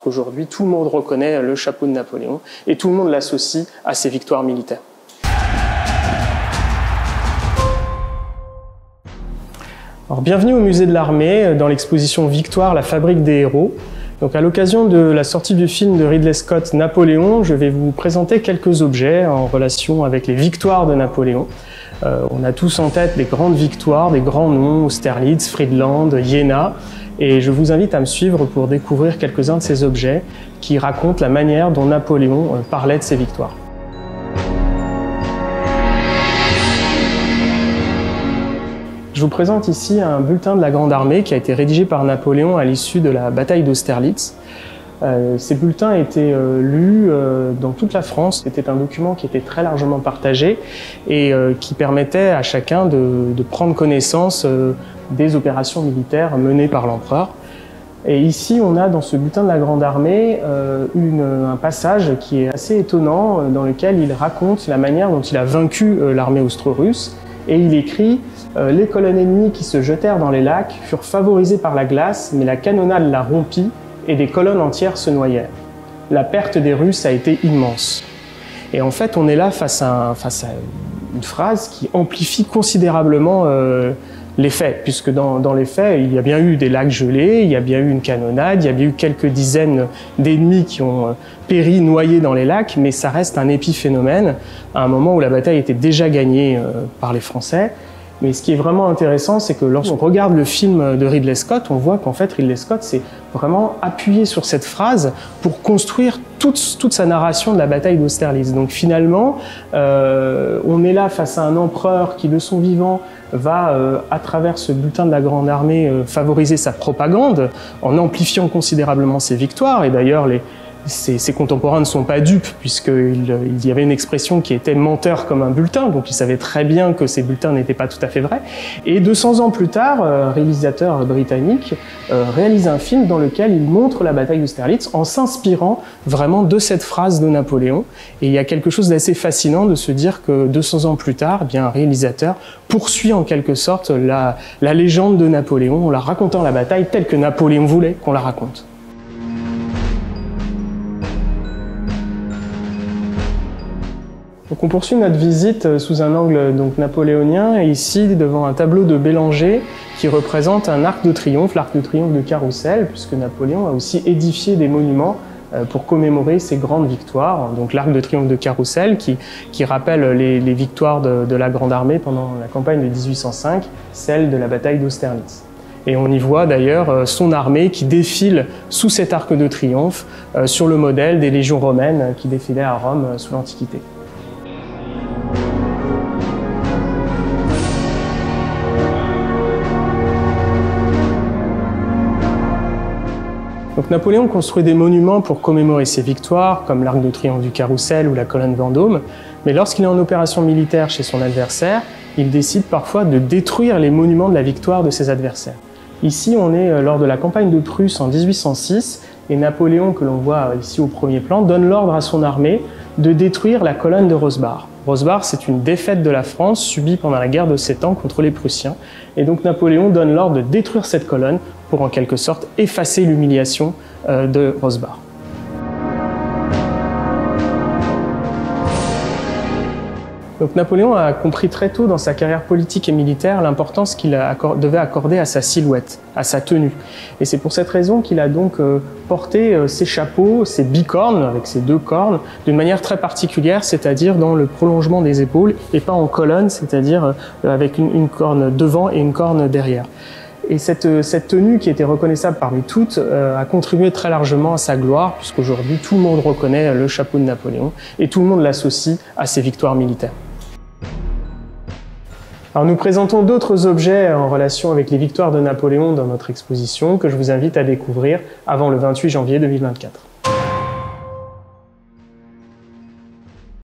Aujourd'hui, tout le monde reconnaît le chapeau de Napoléon et tout le monde l'associe à ses victoires militaires. Alors, bienvenue au musée de l'armée, dans l'exposition Victoire, la fabrique des héros. Donc, à l'occasion de la sortie du film de Ridley Scott, Napoléon, je vais vous présenter quelques objets en relation avec les victoires de Napoléon. On a tous en tête des grandes victoires, des grands noms, Austerlitz, Friedland, Iéna. Et je vous invite à me suivre pour découvrir quelques-uns de ces objets qui racontent la manière dont Napoléon parlait de ses victoires. Je vous présente ici un bulletin de la Grande Armée qui a été rédigé par Napoléon à l'issue de la bataille d'Austerlitz. Ces bulletins étaient lus dans toute la France. C'était un document qui était très largement partagé et qui permettait à chacun de prendre connaissance des opérations militaires menées par l'empereur. Et ici, on a dans ce bulletin de la Grande Armée un passage qui est assez étonnant, dans lequel il raconte la manière dont il a vaincu l'armée austro-russe. Et il écrit « Les colonnes ennemies qui se jetèrent dans les lacs furent favorisées par la glace, mais la canonnade la rompit et des colonnes entières se noyèrent. La perte des Russes a été immense. » Et en fait, on est là face à une phrase qui amplifie considérablement les faits, puisque dans les faits, il y a bien eu des lacs gelés, il y a bien eu une canonnade, il y a bien eu quelques dizaines d'ennemis qui ont péri, noyés dans les lacs, mais ça reste un épiphénomène à un moment où la bataille était déjà gagnée par les Français. Mais ce qui est vraiment intéressant, c'est que lorsqu'on regarde le film de Ridley Scott, on voit qu'en fait Ridley Scott s'est vraiment appuyé sur cette phrase pour construire toute sa narration de la bataille d'Austerlitz. Donc finalement, on est là face à un empereur qui, de son vivant, va, à travers ce bulletin de la Grande Armée, favoriser sa propagande en amplifiant considérablement ses victoires. Et d'ailleurs, ses contemporains ne sont pas dupes, puisqu'il y avait une expression qui était « menteur comme un bulletin », donc ils savaient très bien que ces bulletins n'étaient pas tout à fait vrais. Et 200 ans plus tard, un réalisateur britannique réalise un film dans lequel il montre la bataille d'Austerlitz en s'inspirant vraiment de cette phrase de Napoléon. Et il y a quelque chose d'assez fascinant de se dire que 200 ans plus tard, eh bien, un réalisateur poursuit en quelque sorte la légende de Napoléon en la racontant la bataille telle que Napoléon voulait qu'on la raconte. Donc on poursuit notre visite sous un angle napoléonien, et ici devant un tableau de Bélanger qui représente un arc de triomphe, l'arc de triomphe de Carrousel, puisque Napoléon a aussi édifié des monuments pour commémorer ses grandes victoires. Donc l'arc de triomphe de Carrousel qui rappelle les victoires de la Grande Armée pendant la campagne de 1805, celle de la bataille d'Austerlitz. Et on y voit d'ailleurs son armée qui défile sous cet arc de triomphe sur le modèle des légions romaines qui défilaient à Rome sous l'Antiquité. Donc Napoléon construit des monuments pour commémorer ses victoires, comme l'arc de triomphe du Carrousel ou la colonne Vendôme, mais lorsqu'il est en opération militaire chez son adversaire, il décide parfois de détruire les monuments de la victoire de ses adversaires. Ici, on est lors de la campagne de Prusse en 1806, et Napoléon, que l'on voit ici au premier plan, donne l'ordre à son armée de détruire la colonne de Rosbach. Rosbach, c'est une défaite de la France subie pendant la guerre de 7 ans contre les Prussiens. Et donc Napoléon donne l'ordre de détruire cette colonne pour en quelque sorte effacer l'humiliation de Rosbach. Donc Napoléon a compris très tôt dans sa carrière politique et militaire l'importance qu'il devait accorder à sa silhouette, à sa tenue. Et c'est pour cette raison qu'il a donc porté ses chapeaux, ses bicornes, avec ses deux cornes, d'une manière très particulière, c'est-à-dire dans le prolongement des épaules et pas en colonne, c'est-à-dire avec une corne devant et une corne derrière. Et cette tenue qui était reconnaissable parmi toutes a contribué très largement à sa gloire, puisqu'aujourd'hui tout le monde reconnaît le chapeau de Napoléon et tout le monde l'associe à ses victoires militaires. Alors nous présentons d'autres objets en relation avec les victoires de Napoléon dans notre exposition que je vous invite à découvrir avant le 28 janvier 2024.